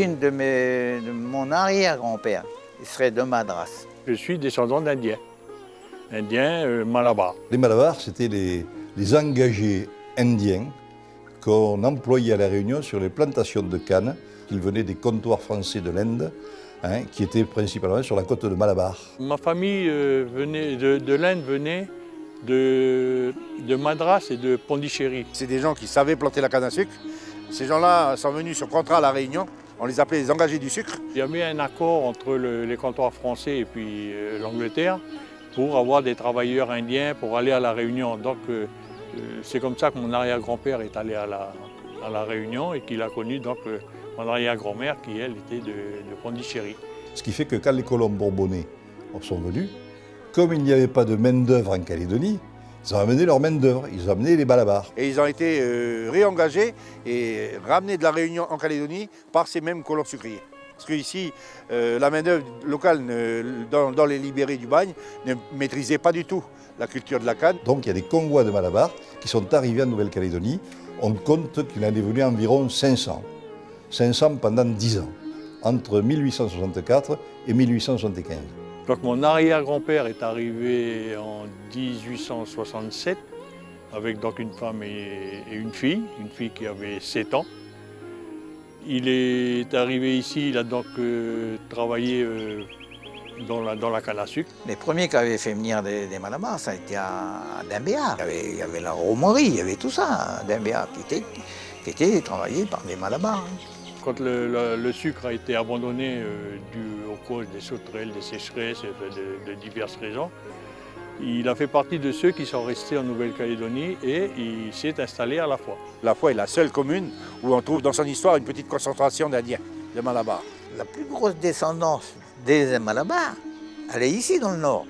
l'origine de mon arrière-grand-père, il serait de Madras. Je suis descendant d'Indiens, Malabar. Les Malabars, c'était les engagés indiens qu'on employait à La Réunion sur les plantations de canne. Ils venaient des comptoirs français de l'Inde, qui étaient principalement sur la côte de Malabar. Ma famille venait de l'Inde, venait de Madras et de Pondichéry. C'est des gens qui savaient planter la canne à sucre. Ces gens-là sont venus sur contrat à La Réunion. On les appelait les engagés du sucre. Il y avait un accord entre les comptoirs français et puis l'Angleterre pour avoir des travailleurs indiens pour aller à La Réunion. Donc c'est comme ça que mon arrière-grand-père est allé à la Réunion et qu'il a connu donc mon arrière-grand-mère qui, elle, était de Pondichéry. Ce qui fait que quand les colons bourbonnais sont venus, comme il n'y avait pas de main-d'œuvre en Calédonie, ils ont amené leur main-d'œuvre, ils ont amené les Malabars. Et ils ont été réengagés et ramenés de La Réunion en Calédonie par ces mêmes colons sucriers. Parce qu'ici, la main-d'œuvre locale, dans les libérés du bagne, ne maîtrisait pas du tout la culture de la canne. Donc il y a des convois de Malabars qui sont arrivés en Nouvelle-Calédonie. On compte qu'il en est venu environ 500. 500 pendant 10 ans, entre 1864 et 1875. Donc mon arrière-grand-père est arrivé en 1867 avec donc une femme et une fille qui avait 7 ans. Il est arrivé ici, il a donc travaillé dans la canne à sucre. Les premiers qui avaient fait venir des Malabars, ça a été à Dimbéa. Il y avait la romerie, il y avait tout ça à Dimbéa qui était travaillé par des Malabars. Quand le sucre a été abandonné dû aux causes des sauterelles, des sécheresses, de diverses raisons, il a fait partie de ceux qui sont restés en Nouvelle-Calédonie et il s'est installé à La Foix. La Foix est la seule commune où on trouve dans son histoire une petite concentration d'Indiens, de Malabars. La plus grosse descendance des Malabars, elle est ici dans le nord.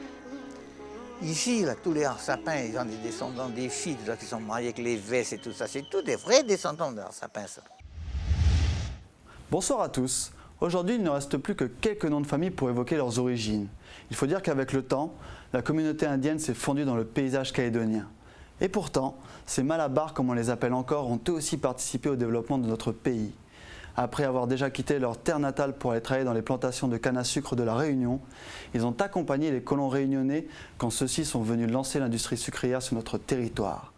Ici, là, tous les Arsapins, ils ont des descendants des filles là, qui sont mariés avec les Vesses et tout ça. C'est tous des vrais descendants d'Arsapins, ça. Bonsoir à tous. Aujourd'hui, il ne reste plus que quelques noms de famille pour évoquer leurs origines. Il faut dire qu'avec le temps, la communauté indienne s'est fondue dans le paysage calédonien. Et pourtant, ces Malabars, comme on les appelle encore, ont eux aussi participé au développement de notre pays. Après avoir déjà quitté leur terre natale pour aller travailler dans les plantations de canne à sucre de la Réunion, ils ont accompagné les colons réunionnais quand ceux-ci sont venus lancer l'industrie sucrière sur notre territoire.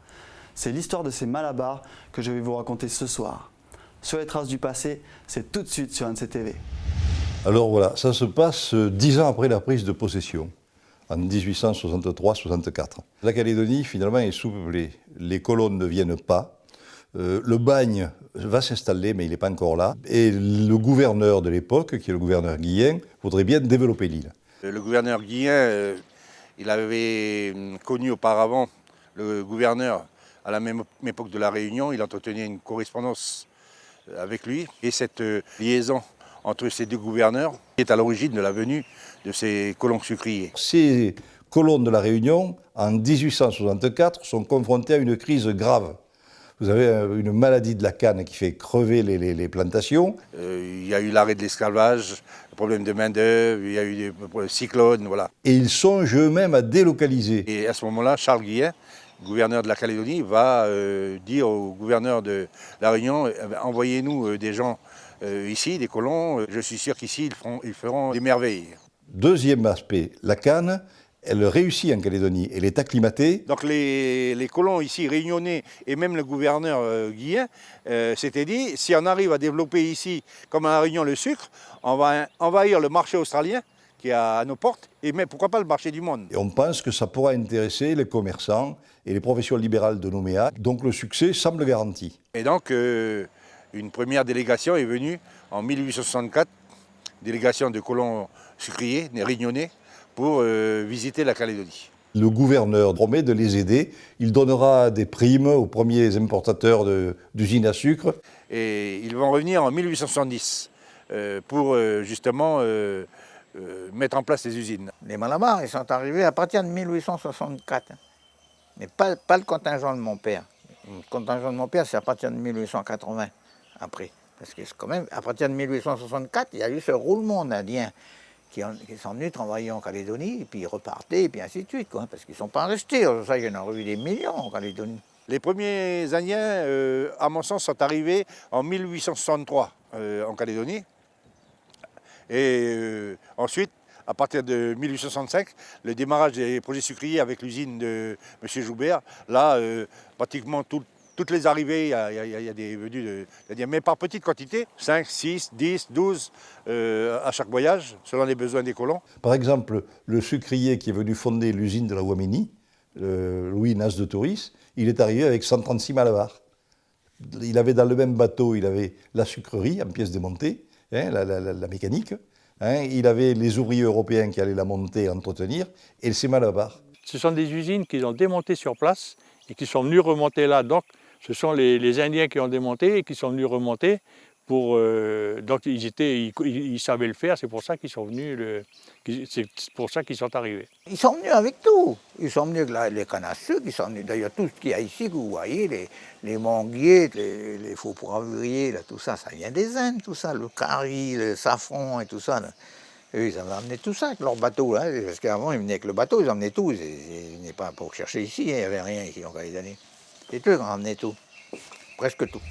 C'est l'histoire de ces Malabars que je vais vous raconter ce soir. Sur les traces du passé, c'est tout de suite sur NCTV. Alors voilà, ça se passe 10 ans après la prise de possession, en 1863-64. La Calédonie, finalement, est sous-peuplée. Les colons ne viennent pas. Le bagne va s'installer, mais il n'est pas encore là. Et le gouverneur de l'époque, qui est le gouverneur Guillen, voudrait bien développer l'île. Le gouverneur Guillen, il avait connu auparavant le gouverneur à la même époque de La Réunion. Il entretenait une correspondance avec lui. Et cette liaison entre ces deux gouverneurs est à l'origine de la venue de ces colons sucriers. Ces colons de La Réunion, en 1864, sont confrontés à une crise grave. Vous avez une maladie de la canne qui fait crever les plantations. Il y a eu l'arrêt de l'esclavage, le problème de main-d'œuvre, il y a eu des cyclones, voilà. Et ils songent eux-mêmes à délocaliser. Et à ce moment-là, Charles Guillen, gouverneur de la Calédonie, va dire au gouverneur de La Réunion, envoyez-nous des gens ici, des colons, je suis sûr qu'ici ils feront des merveilles. Deuxième aspect, la canne, elle réussit en Calédonie, elle est acclimatée. Donc les colons ici réunionnais et même le gouverneur Guillen s'étaient dit, si on arrive à développer ici, comme à La Réunion, le sucre, on va envahir le marché australien qui est à nos portes, et mais pourquoi pas le marché du monde. Et on pense que ça pourra intéresser les commerçants et les professions libérales de Nouméa, donc le succès semble garanti. Et donc une première délégation est venue en 1864, délégation de colons sucriers, des réunionnais, pour visiter la Calédonie. Le gouverneur promet de les aider. Il donnera des primes aux premiers importateurs d'usines à sucre. Et ils vont revenir en 1870 pour justement mettre en place les usines. Les Malabars, ils sont arrivés à partir de 1864. Mais pas le contingent de mon père. Le contingent de mon père, c'est à partir de 1880, après. Parce que quand même, à partir de 1864, il y a eu ce roulement d'Indiens qui sont venus travailler en Calédonie, et puis ils repartaient, et puis ainsi de suite, quoi, parce qu'ils ne sont pas restés. Ça, il y en a eu des millions en Calédonie. Les premiers Indiens, à mon sens, sont arrivés en 1863 en Calédonie. Et ensuite, à partir de 1865, le démarrage des projets sucriers avec l'usine de M. Joubert, là, pratiquement toutes les arrivées, il y a des venus, mais par petite quantité, 5, 6, 10, 12 à chaque voyage, selon les besoins des colons. Par exemple, le sucrier qui est venu fonder l'usine de la Ouamini, Louis Nas de Touris, il est arrivé avec 136 malabars. Il avait dans le même bateau, il avait la sucrerie en pièces démontées, hein, la mécanique. Hein, il avait les ouvriers européens qui allaient la monter, l'entretenir, et ces malabars. Ce sont des usines qu'ils ont démontées sur place et qui sont venus remonter là. Donc, ce sont les Indiens qui ont démonté et qui sont venus remonter. Donc, ils savaient le faire, c'est pour ça qu'ils sont venus, c'est pour ça qu'ils sont arrivés. Ils sont venus avec tout. Ils sont venus avec les cannes à sucre, ils sont venus d'ailleurs tout ce qu'il y a ici, que vous voyez, les manguiers, les faux poivriers, là, tout ça, ça vient des Indes, tout ça, le curry, le safran et tout ça. Là. Eux, ils avaient amené tout ça avec leur bateau, là, parce qu'avant, ils venaient avec le bateau, ils emmenaient tout. Ils venaient pas pour chercher ici, il n'y avait rien ici en Calédonie. C'est eux qui emmenaient tout, presque tout.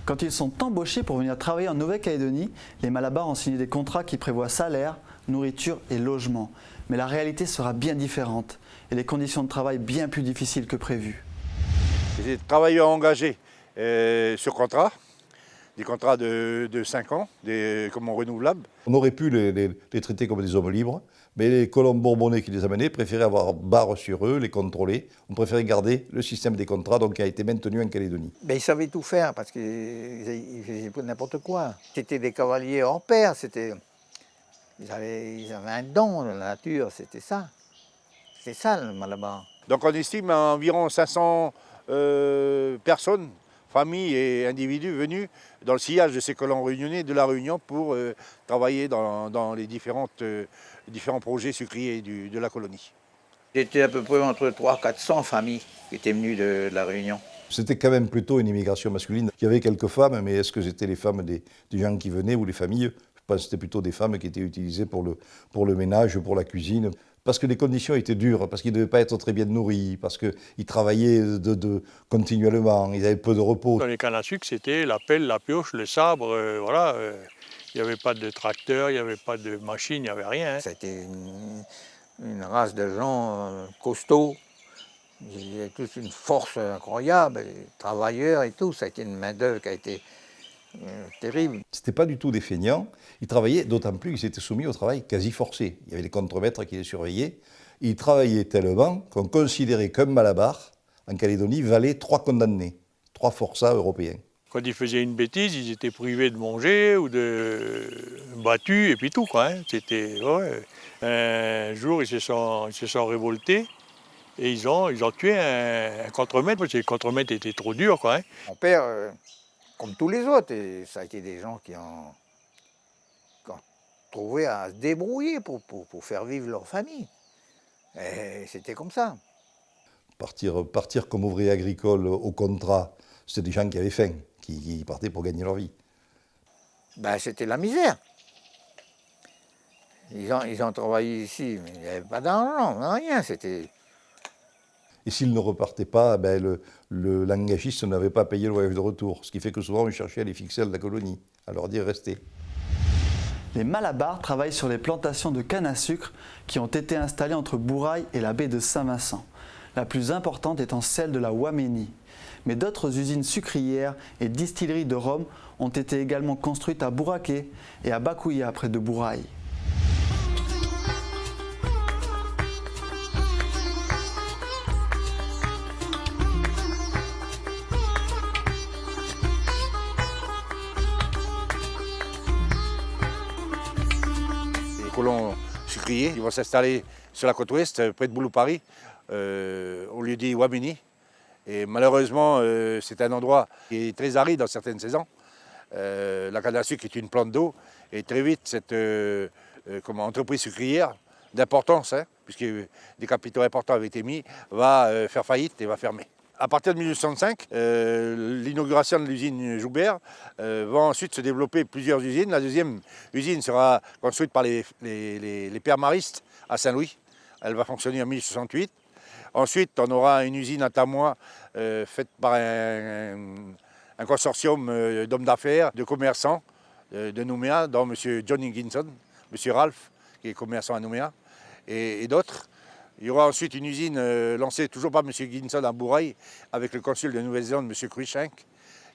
Quand ils sont embauchés pour venir travailler en Nouvelle-Calédonie, les Malabars ont signé des contrats qui prévoient salaire, nourriture et logement. Mais la réalité sera bien différente et les conditions de travail bien plus difficiles que prévu. Des travailleurs engagés sur contrat, des contrats de 5 ans, comme renouvelables. On aurait pu les traiter comme des hommes libres, mais les colons bourbonnais qui les amenaient préféraient avoir barre sur eux, les contrôler. On préférait garder le système des contrats, donc qui a été maintenu en Calédonie. Ben, ils savaient tout faire parce qu'ils faisaient n'importe quoi. C'était des cavaliers hors pair, ils avaient un don de la nature, c'était ça. C'est ça le Malabar. Donc on estime à environ 500 personnes, familles et individus venus dans le sillage de ces colons réunionnais de la Réunion pour travailler dans les différents projets sucriers de la colonie. C'était à peu près entre 300-400 familles qui étaient venues de la Réunion. C'était quand même plutôt une immigration masculine. Il y avait quelques femmes, mais est-ce que c'était les femmes des gens qui venaient ou les familles? Je pense que c'était plutôt des femmes qui étaient utilisées pour le ménage, pour la cuisine. Parce que les conditions étaient dures, parce qu'ils ne devaient pas être très bien nourris, parce qu'ils travaillaient continuellement, ils avaient peu de repos. Dans les cannes à sucre, c'était la pelle, la pioche, le sabre, voilà. Il n'y avait pas de tracteur, il n'y avait pas de machine, il n'y avait rien. Hein. C'était une race de gens costauds. Ils avaient tous une force incroyable, les travailleurs et tout. Ça a été une main-d'œuvre qui a été terrible. Ce n'était pas du tout des feignants. Ils travaillaient, d'autant plus qu'ils étaient soumis au travail quasi forcé. Il y avait les contremaîtres qui les surveillaient. Ils travaillaient tellement qu'on considérait qu'un Malabar, en Calédonie, valait 3 condamnés, 3 forçats européens. Quand ils faisaient une bêtise, ils étaient privés de manger ou de battus et puis tout, quoi. Hein. C'était, ouais. Un jour, ils se sont révoltés et ils ont tué un contremaître parce que le contremaître était trop dur, quoi. Hein. Mon père, comme tous les autres, et ça a été des gens qui ont trouvé à se débrouiller pour faire vivre leur famille. Et c'était comme ça. Partir comme ouvrier agricole au contrat, c'était des gens qui avaient faim, qui partaient pour gagner leur vie. Ben, c'était la misère. Ils ont travaillé ici, mais il n'y avait pas d'argent, rien. C'était... Et s'ils ne repartaient pas, ben l'engagiste n'avait pas payé le voyage de retour. Ce qui fait que souvent, on cherchait à les fixer à la colonie, à leur dire restez. Les Malabars travaillent sur les plantations de canne à sucre qui ont été installées entre Bourail et la baie de Saint-Vincent, la plus importante étant celle de la Ouamini. Mais d'autres usines sucrières et distilleries de rhum ont été également construites à Bouraké et à Bakouya près de Bourail. Colons sucriers, ils vont s'installer sur la côte ouest, près de Boulou-Paris, au lieu dit Ouamini. Et malheureusement, c'est un endroit qui est très aride dans certaines saisons. La canne à sucre est une plante d'eau et très vite, cette entreprise sucrière d'importance, hein, puisque des capitaux importants avaient été mis, va faire faillite et va fermer. À partir de 1865, l'inauguration de l'usine Joubert va ensuite se développer plusieurs usines. La deuxième usine sera construite par les pères maristes à Saint-Louis. Elle va fonctionner en 1868. Ensuite, on aura une usine à Tamois faite par un consortium d'hommes d'affaires, de commerçants, de Nouméa, dont M. John Higginson, M. Ralph, qui est commerçant à Nouméa, et d'autres. Il y aura ensuite une usine lancée toujours par M. Higginson à Bourail, avec le consul de Nouvelle-Zélande, M. Cruikshank,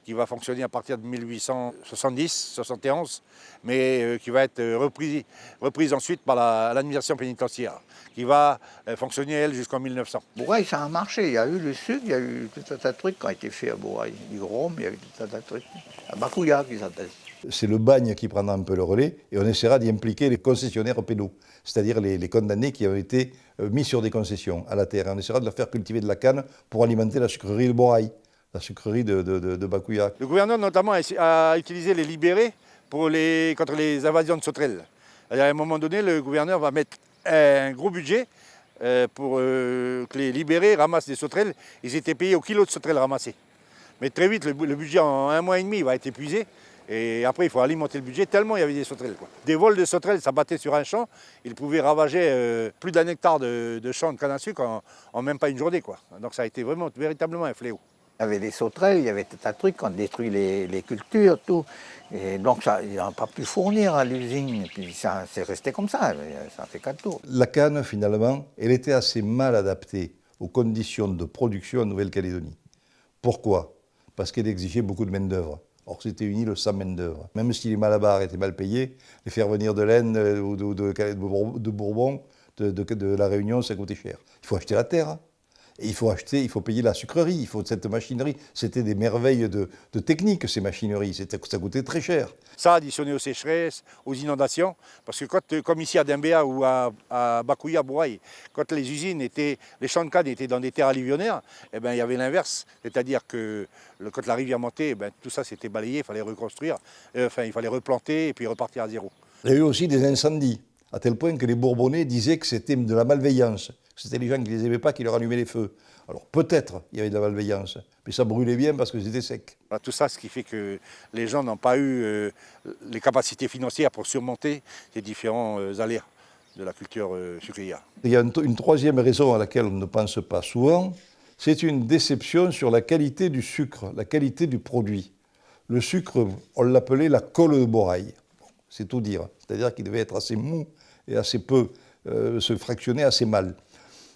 qui va fonctionner à partir de 1870-71, mais qui va être reprise ensuite par l'administration pénitentiaire, qui va fonctionner, elle, jusqu'en 1900. Bourail, ça a marché. Il y a eu le sucre, il y a eu tout un tas de trucs qui ont été faits à Bourail. Du rhum, il y a eu tout un tas de trucs. À Bakouya, qui s'appelle. C'est le bagne qui prendra un peu le relais et on essaiera d'y impliquer les concessionnaires pénaux, c'est-à-dire les condamnés qui ont été mis sur des concessions à la terre. Et on essaiera de leur faire cultiver de la canne pour alimenter la sucrerie de Bourail, la sucrerie de Bakouya. Le gouverneur notamment a utilisé les libérés contre les invasions de sauterelles. À un moment donné, le gouverneur va mettre un gros budget pour que les libérés ramassent des sauterelles. Ils étaient payés au kilo de sauterelles ramassées. Mais très vite, le budget en un mois et demi va être épuisé. Et après, il faut alimenter le budget tellement il y avait des sauterelles, quoi. Des vols de sauterelles s'abattaient sur un champ. Ils pouvaient ravager plus d'un hectare de champs de canne à sucre en même pas une journée, quoi. Donc ça a été véritablement un fléau. Il y avait des sauterelles, il y avait tout un truc, on détruit les cultures, tout. Et donc, ils n'ont pas pu fournir à l'usine. Et puis, ça c'est resté comme ça fait 4 tours. La canne, finalement, elle était assez mal adaptée aux conditions de production en Nouvelle-Calédonie. Pourquoi? Parce qu'elle exigeait beaucoup de main-d'œuvre. Or, c'était une île sans main-d'œuvre. Même si les Malabars étaient mal payés, les faire venir de l'Inde ou de Bourbon, de la Réunion, ça coûtait cher. Il faut acheter la terre. Et il faut payer la sucrerie, il faut cette machinerie. C'était des merveilles de technique, ces machineries. Ça coûtait très cher. Ça additionné aux sécheresses, aux inondations, parce que comme ici à Dimbéa ou à Bakouya, Bourail, quand les champs de canne étaient dans des terres alluvionnaires, eh ben, il y avait l'inverse. C'est-à-dire que quand la rivière montait, eh ben, tout ça s'était balayé, il fallait reconstruire, il fallait replanter et puis repartir à zéro. Il y a eu aussi des incendies, à tel point que les Bourbonnais disaient que c'était de la malveillance. C'était les gens qui ne les aimaient pas qui leur allumaient les feux. Alors peut-être il y avait de la malveillance, mais ça brûlait bien parce que c'était sec. Voilà, tout ça, ce qui fait que les gens n'ont pas eu les capacités financières pour surmonter ces différents aléas de la culture sucrière. Il y a une troisième raison à laquelle on ne pense pas souvent, c'est une déception sur la qualité du sucre, la qualité du produit. Le sucre, on l'appelait la colle de Bourail, c'est tout dire. C'est-à-dire qu'il devait être assez mou et assez peu, se fractionner assez mal.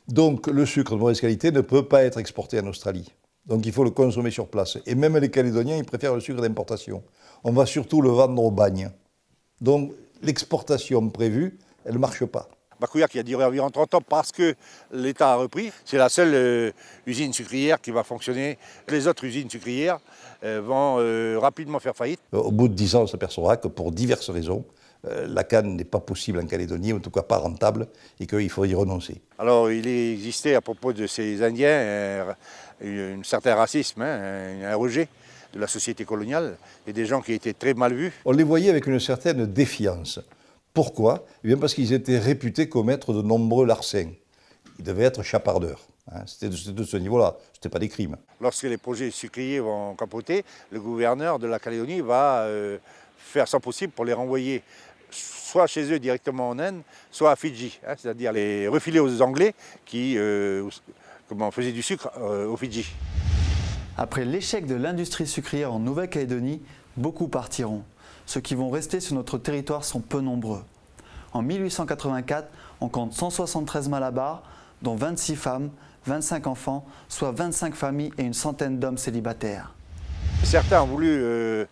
Donc le sucre de mauvaise qualité ne peut pas être exporté en Australie. Donc il faut le consommer sur place. Et même les Calédoniens, ils préfèrent le sucre d'importation. On va surtout le vendre au bagne. Donc l'exportation prévue, elle ne marche pas. Bakouya qui a duré environ 30 ans parce que l'État a repris. C'est la seule usine sucrière qui va fonctionner. Les autres usines sucrières vont rapidement faire faillite. Au bout de 10 ans, on s'apercevra que pour diverses raisons, la canne n'est pas possible en Calédonie, en tout cas pas rentable, et qu'il faut y renoncer. Alors il existait à propos de ces Indiens un certain racisme, un rejet de la société coloniale, et des gens qui étaient très mal vus. On les voyait avec une certaine défiance. Pourquoi? Eh bien parce qu'ils étaient réputés commettre de nombreux larcins. Ils devaient être chapardeurs. C'était de ce niveau-là, ce n'était pas des crimes. Lorsque les projets sucriers vont capoter, le gouverneur de la Calédonie va faire son possible pour les renvoyer soit chez eux directement en Inde, soit à Fidji, c'est-à-dire les refiler aux Anglais qui faisaient du sucre aux Fidji. Après l'échec de l'industrie sucrière en Nouvelle-Calédonie, beaucoup partiront. Ceux qui vont rester sur notre territoire sont peu nombreux. En 1884, on compte 173 Malabars, dont 26 femmes, 25 enfants, soit 25 familles et une centaine d'hommes célibataires. Certains ont voulu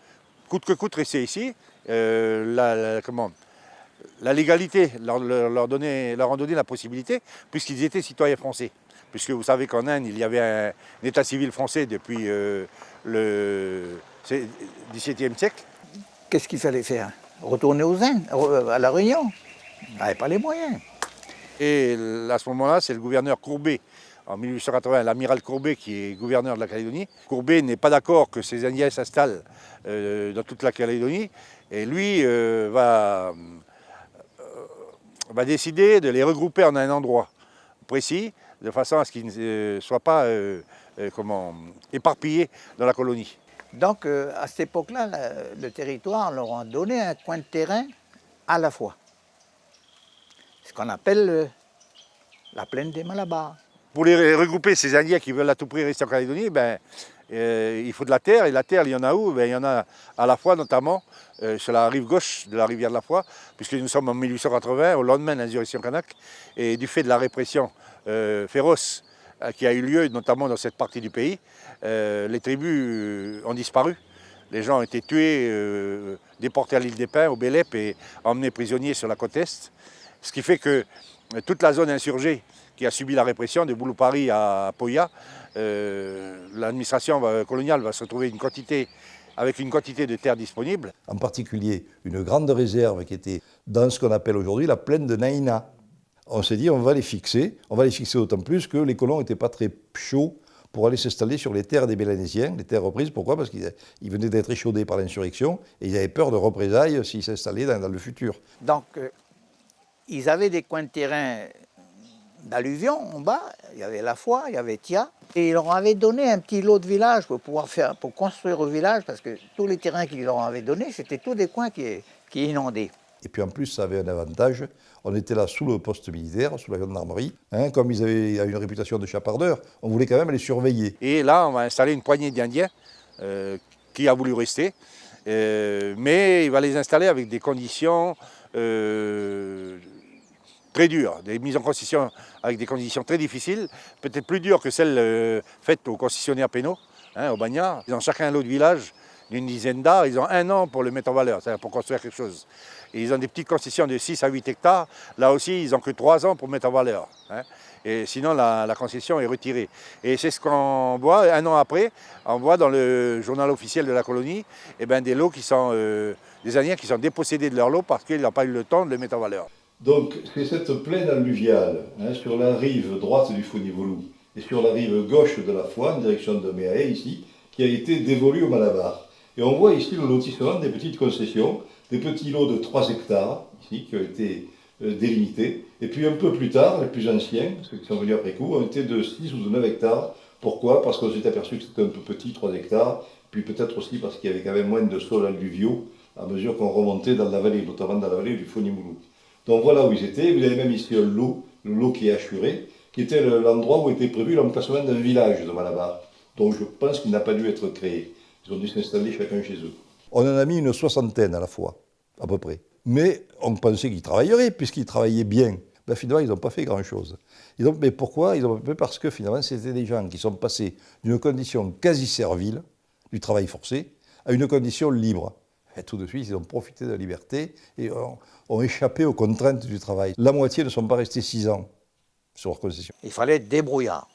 coûte que coûte rester ici. La légalité leur a donné la possibilité, puisqu'ils étaient citoyens français. Puisque vous savez qu'en Inde, il y avait un état civil français depuis le XVIIe siècle. Qu'est-ce qu'il fallait faire? Retourner aux Indes, à La Réunion. On n'avait pas les moyens. Et à ce moment-là, c'est le gouverneur Courbet, en 1880, l'amiral Courbet qui est gouverneur de la Calédonie. Courbet n'est pas d'accord que ces Indiens s'installent dans toute la Calédonie. Et lui va décider de les regrouper en un endroit précis, de façon à ce qu'ils ne soient pas éparpillés dans la colonie. Donc, à cette époque-là, le territoire leur a donné un coin de terrain à la fois. Ce qu'on appelle la plaine des Malabars. Pour les regrouper, ces Indiens qui veulent à tout prix rester en Calédonie, Il faut de la terre, et la terre, il y en a où? Il y en a à la fois, notamment sur la rive gauche de la rivière de la Foix, puisque nous sommes en 1880, au lendemain de l'insurrection kanak, et du fait de la répression féroce qui a eu lieu, notamment dans cette partie du pays, les tribus ont disparu. Les gens ont été tués, déportés à l'île des Pins, au Bélep, et emmenés prisonniers sur la côte Est. Ce qui fait que toute la zone insurgée qui a subi la répression, de Bouloupari à Poya, l'administration coloniale va se retrouver avec une quantité de terres disponibles. En particulier, une grande réserve qui était dans ce qu'on appelle aujourd'hui la plaine de Naïna. On s'est dit, on va les fixer d'autant plus que les colons n'étaient pas très chauds pour aller s'installer sur les terres des Mélanésiens, les terres reprises. Pourquoi? Parce qu'ils venaient d'être échaudés par l'insurrection et ils avaient peur de représailles s'ils s'installaient dans le futur. Donc, ils avaient des coins de terrain d'alluvion en bas, il y avait la Foix, il y avait Tia, et ils leur avaient donné un petit lot de village pour construire le village, parce que tous les terrains qu'ils leur avaient donnés, c'était tous des coins qui inondaient. Et puis en plus, ça avait un avantage, on était là sous le poste militaire, sous la gendarmerie, comme ils avaient une réputation de chapardeurs, on voulait quand même les surveiller. Et là, on va installer une poignée d'Indiens qui a voulu rester, mais il va les installer avec des conditions très dures, des mises en concession avec des conditions très difficiles, peut-être plus dures que celles faites aux concessionnaires pénaux, aux bagnards. Ils ont chacun un lot de village d'une dizaine d'arts, ils ont 1 an pour le mettre en valeur, c'est-à-dire pour construire quelque chose. Et ils ont des petites concessions de 6 à 8 hectares, là aussi ils n'ont que 3 ans pour mettre en valeur. Et sinon la concession est retirée. Et c'est ce qu'on voit 1 an après, on voit dans le journal officiel de la colonie, des lots qui sont, des Indiens qui sont dépossédés de leurs lots parce qu'ils n'ont pas eu le temps de les mettre en valeur. Donc c'est cette plaine alluviale, sur la rive droite du Fournivolou et sur la rive gauche de la Foix, en direction de Méaé, ici, qui a été dévolue au Malabar. Et on voit ici le lotissement des petites concessions, des petits lots de 3 hectares, ici, qui ont été délimités. Et puis un peu plus tard, les plus anciens, ceux qui sont venus après coup, ont été de 6 ou de 9 hectares. Pourquoi? Parce qu'on s'est aperçu que c'était un peu petit, 3 hectares, puis peut-être aussi parce qu'il y avait quand même moins de sols alluviaux à mesure qu'on remontait dans la vallée, notamment dans la vallée du Fournivolou. Donc voilà où ils étaient. Vous avez même ici un lot, le lot qui est assuré, qui était l'endroit où était prévu l'emplacement d'un village de Malabar. Donc je pense qu'il n'a pas dû être créé. Ils ont dû s'installer chacun chez eux. On en a mis une 60aine à la fois, à peu près. Mais on pensait qu'ils travailleraient, puisqu'ils travaillaient bien. Finalement, ils n'ont pas fait grand-chose. Mais pourquoi? Ils ont fait parce que finalement, c'était des gens qui sont passés d'une condition quasi servile, du travail forcé, à une condition libre. Et tout de suite, ils ont profité de la liberté et ont échappé aux contraintes du travail. La moitié ne sont pas restés 6 ans sur leur concession. Il fallait être débrouillard.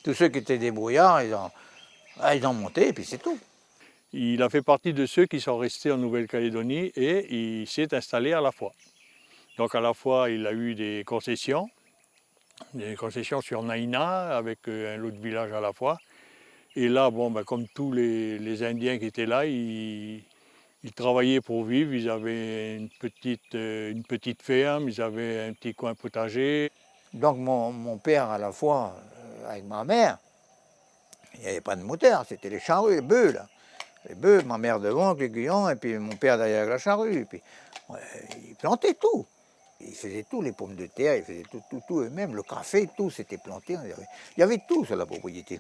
Tous ceux qui étaient débrouillards, ils ont monté et puis c'est tout. Il a fait partie de ceux qui sont restés en Nouvelle-Calédonie et il s'est installé à la Foix. Donc à la Foix, il a eu des concessions sur Naïna avec un lot de village à la Foix. Et là, comme tous les Indiens qui étaient là, ils travaillaient pour vivre. Ils avaient une petite ferme, ils avaient un petit coin potager. Donc mon père à la fois, avec ma mère, il n'y avait pas de moteur, c'était les charrues, les bœufs là. Les bœufs, ma mère devant avec l'aiguillon, et puis mon père derrière avec la charrue. Et puis, ils plantaient tout. Ils faisaient tout, les pommes de terre, ils faisaient tout eux-mêmes. Le café, tout, c'était planté. Il y avait tout sur la propriété.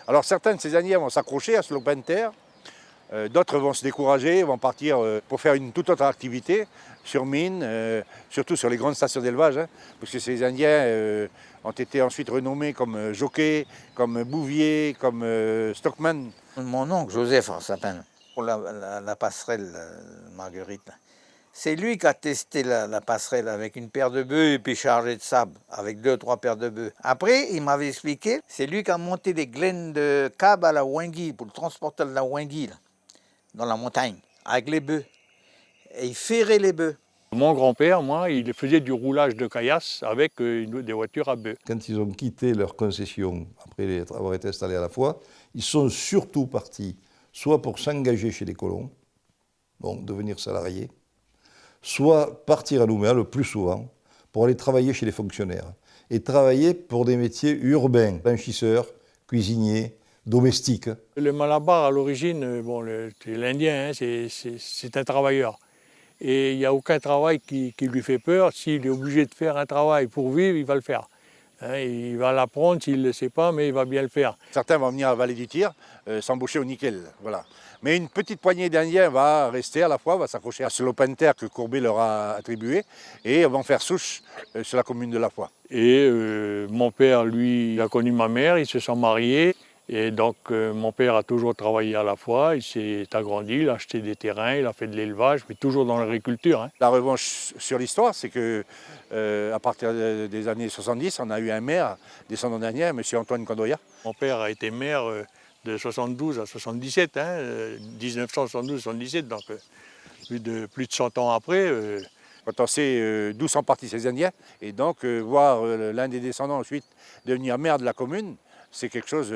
Alors certains de ces Indiens vont s'accrocher à ce lopin de terre, d'autres vont se décourager, vont partir pour faire une toute autre activité, sur mine, surtout sur les grandes stations d'élevage, parce que ces Indiens ont été ensuite renommés comme Jockey, comme Bouvier, comme Stockman. Mon oncle, Joseph, ça s'appelle, pour la passerelle Marguerite, c'est lui qui a testé la passerelle avec une paire de bœufs et puis chargé de sable, avec 2 ou 3 paires de bœufs. Après, il m'avait expliqué, c'est lui qui a monté des glaines de câble à la Wengui, pour le transporter de la Wengui, là, dans la montagne, avec les bœufs. Et il ferrait les bœufs. Mon grand-père, moi, il faisait du roulage de caillasse avec des voitures à bœufs. Quand ils ont quitté leur concession, après avoir été installés à la Foix, ils sont surtout partis, soit pour s'engager chez les colons, donc devenir salariés, soit partir à Nouméa le plus souvent pour aller travailler chez les fonctionnaires et travailler pour des métiers urbains, blanchisseurs, cuisiniers, domestiques. Le Malabar, à l'origine, l'Indien, c'est un travailleur. Et il n'y a aucun travail qui lui fait peur. S'il est obligé de faire un travail pour vivre, il va le faire. Hein, il va l'apprendre, s'il ne le sait pas, mais il va bien le faire. Certains vont venir à la vallée du Tir, s'embaucher au nickel. Voilà. Mais une petite poignée d'Indiens va rester à la fois, va s'accrocher à ce lopin de terre que Courbet leur a attribué et vont faire souche sur la commune de La Foix. Et mon père, lui, il a connu ma mère, ils se sont mariés. Et donc mon père a toujours travaillé à La Foix, il s'est agrandi, il a acheté des terrains, il a fait de l'élevage, mais toujours dans l'agriculture. Hein. La revanche sur l'histoire, c'est que à partir des années 70, on a eu un maire descendant d'Indiens, M. Antoine Candoya. Mon père a été maire de 72 à 77, hein, 1972-77, donc plus de 100 ans après. Quand on sait d'où sont partis ces Indiens, et donc voir l'un des descendants ensuite devenir maire de la commune, c'est quelque chose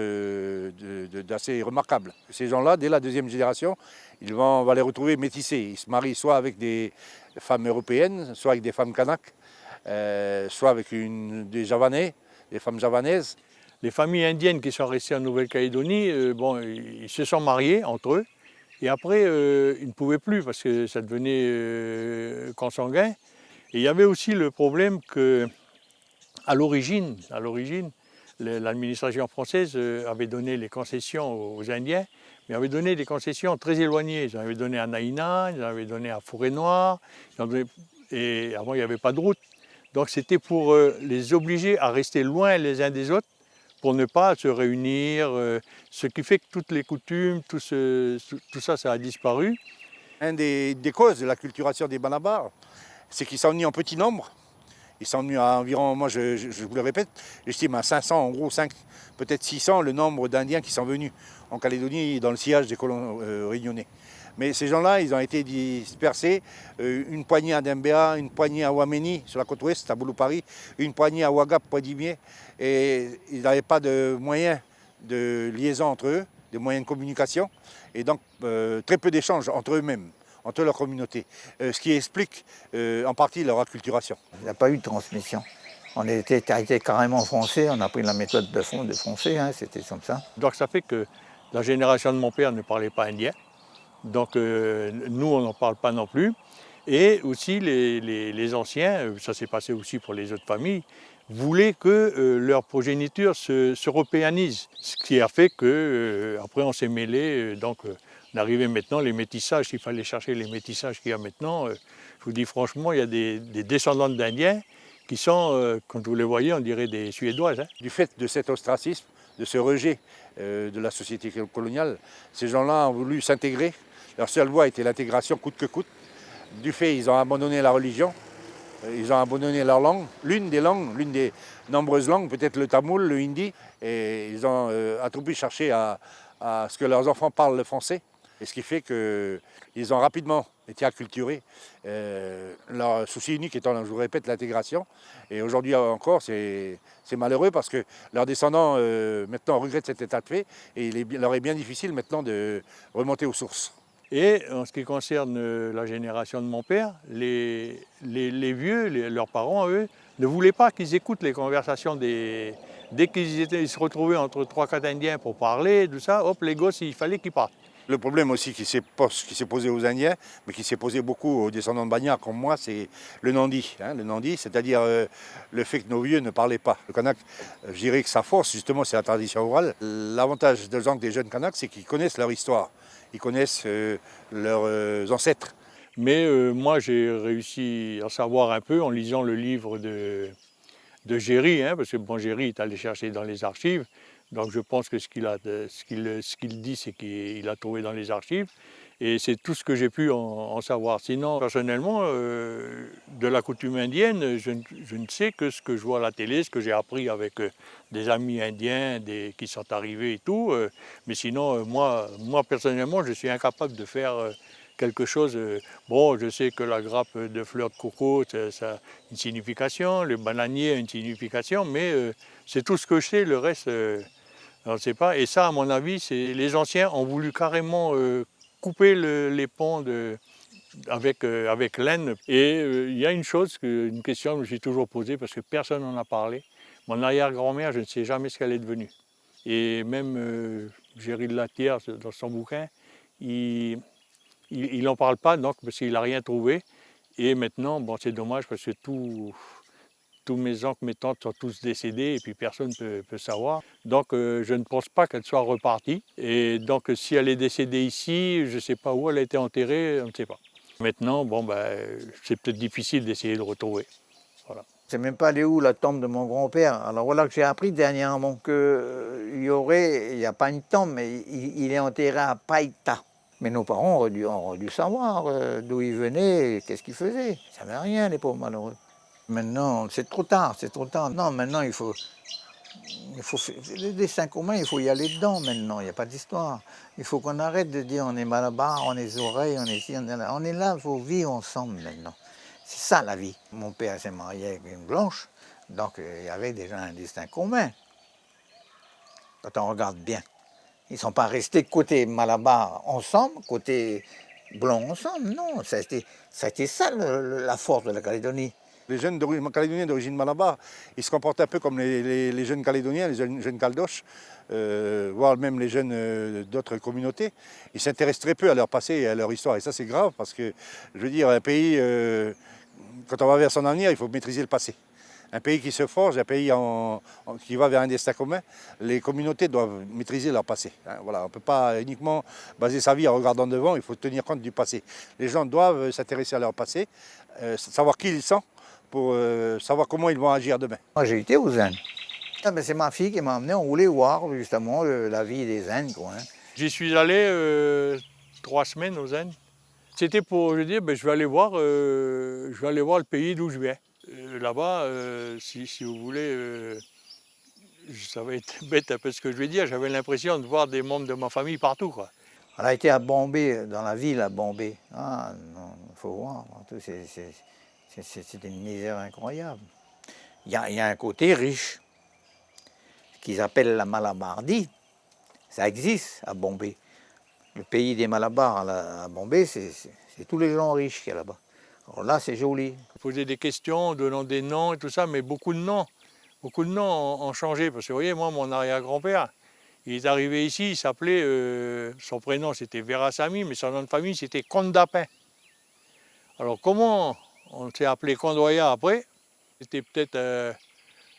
d'assez remarquable. Ces gens-là, dès la deuxième génération, on va les retrouver métissés. Ils se marient soit avec des femmes européennes, soit avec des femmes kanaks, soit avec des javanais, des femmes javanaises. Les familles indiennes qui sont restées en Nouvelle-Calédonie, bon, ils se sont mariés entre eux. Et après, ils ne pouvaient plus parce que ça devenait consanguin. Et il y avait aussi le problème qu'à l'origine, l'administration française avait donné les concessions aux Indiens, mais avait donné des concessions très éloignées. Ils en avaient donné à Naïna, ils en avaient donné à Forêt-Noire, et avant il n'y avait pas de route. Donc c'était pour les obliger à rester loin les uns des autres, pour ne pas se réunir, ce qui fait que toutes les coutumes, tout ça, ça a disparu. Une des causes de la culturation des Banabars, c'est qu'ils s'ennuient en petit nombre. Ils s'ennuient à environ, moi je vous le répète, j'estime à 500, en gros 5, peut-être 600 le nombre d'Indiens qui sont venus en Calédonie dans le sillage des colons réunionnais. Mais ces gens-là, ils ont été dispersés, une poignée à Dembéa, une poignée à Ouaméni, sur la côte ouest, à Boulou-Paris, une poignée à Ouagap, Poidimier, et ils n'avaient pas de moyens de liaison entre eux, de moyens de communication, et donc très peu d'échanges entre eux-mêmes, entre leur communauté, ce qui explique en partie leur acculturation. Il n'y a pas eu de transmission. On a été carrément français, on a pris la méthode de français, hein, c'était comme ça. Donc ça fait que la génération de mon père ne parlait pas indien. Donc nous, on n'en parle pas non plus. Et aussi les anciens, ça s'est passé aussi pour les autres familles, voulaient que leur progéniture se européanise. Ce qui a fait que après on s'est mêlé, donc on arrivait maintenant les métissages, il fallait chercher les métissages qu'il y a maintenant. Je vous dis franchement, il y a des descendants d'Indiens qui sont, quand vous les voyez, on dirait des Suédoises. Hein. Du fait de cet ostracisme, de ce rejet de la société coloniale, ces gens-là ont voulu s'intégrer. Leur seule voie était l'intégration coûte que coûte. Du fait, ils ont abandonné la religion, ils ont abandonné leur langue, l'une des nombreuses langues, peut-être le tamoul, le hindi, et ils ont à tout prix cherché à ce que leurs enfants parlent le français. Et ce qui fait qu'ils ont rapidement été acculturés. Leur souci unique étant, je vous répète, l'intégration. Et aujourd'hui encore, c'est malheureux parce que leurs descendants maintenant regrettent cet état de fait et il leur est bien difficile maintenant de remonter aux sources. Et en ce qui concerne la génération de mon père, les vieux, leurs parents, eux, ne voulaient pas qu'ils écoutent les conversations Dès qu'ils se retrouvaient entre 3-4 Indiens pour parler, tout ça, hop, les gosses, il fallait qu'ils partent. Le problème aussi qui s'est posé aux Indiens, mais qui s'est posé beaucoup aux descendants de Bagnards comme moi, c'est le Nandi. Hein, le Nandi, c'est-à-dire le fait que nos vieux ne parlaient pas. Le Kanak, je dirais que sa force, justement, c'est la tradition orale. L'avantage des jeunes Kanaks, c'est qu'ils connaissent leur histoire. Ils connaissent leurs ancêtres. Mais moi, j'ai réussi à savoir un peu en lisant le livre de Géry, hein, parce que bon, Géry est allé chercher dans les archives. Donc je pense que ce qu'il dit, c'est qu'il a trouvé dans les archives. Et c'est tout ce que j'ai pu en savoir. Sinon, personnellement, de la coutume indienne, je ne sais que ce que je vois à la télé, ce que j'ai appris avec des amis indiens qui sont arrivés et tout. Mais sinon, moi, personnellement, je suis incapable de faire quelque chose. Bon, je sais que la grappe de fleurs de coco, ça a une signification, le bananier a une signification, mais c'est tout ce que je sais, le reste, on ne sait pas. Et ça, à mon avis, les anciens ont voulu carrément couper les ponts avec laine. Et il y a une question que je me suis toujours posée, parce que personne n'en a parlé. Mon arrière-grand-mère, je ne sais jamais ce qu'elle est devenue. Et même Géry de la Thière, dans son bouquin, il n'en parle pas, donc, parce qu'il n'a rien trouvé. Et maintenant, bon, c'est dommage, parce que tous mes oncles, mes tantes sont tous décédés et puis personne ne peut savoir. Donc je ne pense pas qu'elle soit repartie. Et donc si elle est décédée ici, je ne sais pas où elle a été enterrée, on ne sait pas. Maintenant, bon, c'est peut-être difficile d'essayer de retrouver. Voilà. Je ne sais même pas aller où la tombe de mon grand-père. Alors voilà que j'ai appris dernièrement qu'il il n'y a pas une tombe, mais il est enterré à Païta. Mais nos parents auraient dû savoir d'où il venait, qu'est-ce qu'il faisait. Ils ne savaient rien, les pauvres malheureux. Maintenant, c'est trop tard, c'est trop tard. Non, maintenant, il faut le destin commun, il faut y aller dedans maintenant, il n'y a pas d'histoire. Il faut qu'on arrête de dire on est Malabar, on est oreilles, on est ici, on est là. On est là, il faut vivre ensemble maintenant. C'est ça la vie. Mon père s'est marié avec une blanche, donc il y avait déjà un destin commun. Quand on regarde bien. Ils ne sont pas restés côté Malabar ensemble, côté blanc ensemble, non. Ça a été ça la force de la Calédonie. Les jeunes calédoniens d'origine Malabar, ils se comportent un peu comme les jeunes calédoniens, les jeunes caldoches, voire même les jeunes d'autres communautés. Ils s'intéressent très peu à leur passé et à leur histoire. Et ça, c'est grave parce que, je veux dire, un pays, quand on va vers son avenir, il faut maîtriser le passé. Un pays qui se forge, un pays qui va vers un destin commun, les communautés doivent maîtriser leur passé. Voilà, on ne peut pas uniquement baser sa vie en regardant devant, il faut tenir compte du passé. Les gens doivent s'intéresser à leur passé, savoir qui ils sont, pour savoir comment ils vont agir demain. Moi, j'ai été aux Indes. C'est ma fille qui m'a amené, on voulait voir justement la vie des Indes, quoi, hein. J'y suis allé 3 semaines aux Indes. C'était pour, je dire, je vais aller voir le pays d'où je viens. Là-bas, si vous voulez, ça va être bête un peu ce que je vais dire, j'avais l'impression de voir des membres de ma famille partout, quoi. Elle a été à Bombay, dans la ville à Bombay. Ah non, il faut voir, c'est une misère incroyable. Il y a un côté riche, qu'ils appellent la Malabardie. Ça existe à Bombay. Le pays des Malabars à Bombay, c'est tous les gens riches qu'il y a là-bas. Alors là, c'est joli. Poser des questions, donnant des noms et tout ça, mais beaucoup de noms ont changé. Parce que vous voyez, moi, mon arrière-grand-père, il est arrivé ici, il s'appelait, son prénom c'était Verasamy, mais son nom de famille c'était Condapin. Alors comment on s'est appelé Condoya après? C'était peut-être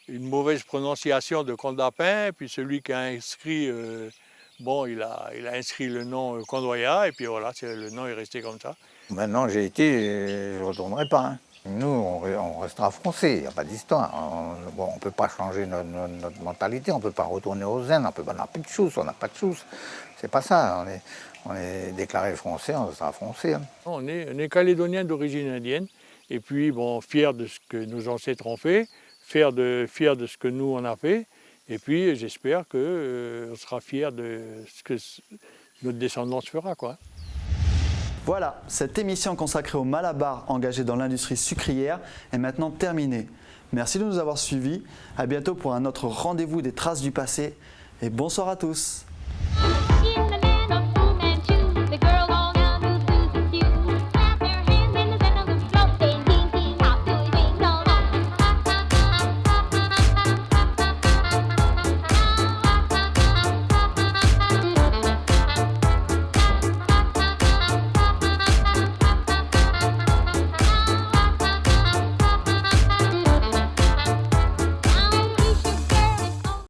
une mauvaise prononciation de Condapin, puis celui qui a inscrit, il a inscrit le nom Condoya, et puis voilà, le nom est resté comme ça. Maintenant, j'ai été, je ne retournerai pas, hein. Nous, on restera français, il n'y a pas d'histoire. On ne peut pas changer notre mentalité, on ne peut pas retourner aux Indes, on n'a plus de choses, on n'a pas de choses. C'est pas ça, on est déclaré français, on restera français, hein. On est calédonien d'origine indienne, et puis fiers de ce que nos ancêtres ont fait, fiers de ce que nous on a fait, et puis j'espère qu'on sera fiers de ce que notre descendance fera, quoi. Voilà, cette émission consacrée aux Malabars engagés dans l'industrie sucrière est maintenant terminée. Merci de nous avoir suivis. À bientôt pour un autre rendez-vous des traces du passé et bonsoir à tous.